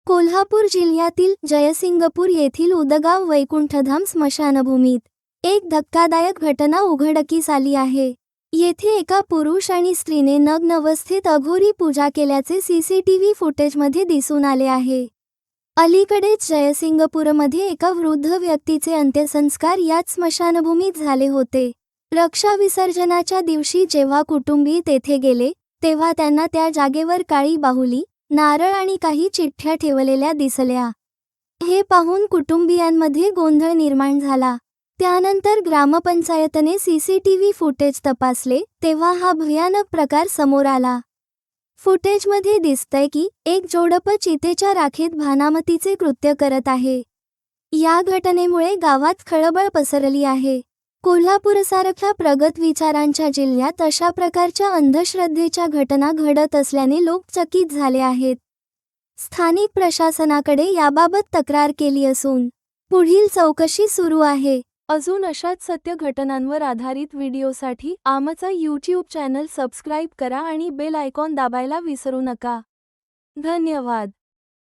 कोल्हापूर जिल्ह्यातील जयसिंगपूर येथील उदगाव वैकुंठधाम स्मशानभूमीत एक धक्कादायक घटना उघडकीस आली आहे। येथे एका पुरुष आणि स्त्रीने नग्न अवस्थेत अघोरी पूजा केल्याचे सीसीटीव्ही फुटेजमध्ये दिसून आले आहे। अलीकडेच जयसिंगपूरमध्ये एका वृद्ध व्यक्तीचे अंत्यसंस्कार याच स्मशानभूमीत झाले होते। रक्षा विसर्जनाच्या दिवशी जेव्हा कुटुंबीय तेथे गेले तेव्हा त्यांना त्या जागेवर काळी बाहुली, नारळ आणि काही चिठ्ठ्या ठेवलेल्या दिसल्या। हे पाहून कुटुंबियांमध्ये गोंधळ निर्माण झाला। त्यानंतर ग्रामपंचायतने सीसीटीव्ही फुटेज तपासले तेव्हा हा भयानक प्रकार समोर आला। फुटेजमध्ये दिसतंय की एक जोडपं चितेच्या राखेत भानामतीचे कृत्य करत आहे। या घटनेमुळे गावात खळबळ पसरली आहे। कोल्हापूरसारख्या प्रगत विचारांच्या जिल्ह्यात अशा प्रकारच्या अंधश्रद्धेच्या घटना घडत असल्याने लोक चकित झाले आहेत। स्थानिक प्रशासनाकडे याबाबत तक्रार केली असून पुढील चौकशी सुरू आहे। अजून अशाच सत्य घटनांवर आधारित व्हिडिओसाठी आमचा यूट्यूब चॅनल सबस्क्राईब करा आणि बेल आयकॉन दाबायला विसरू नका। धन्यवाद।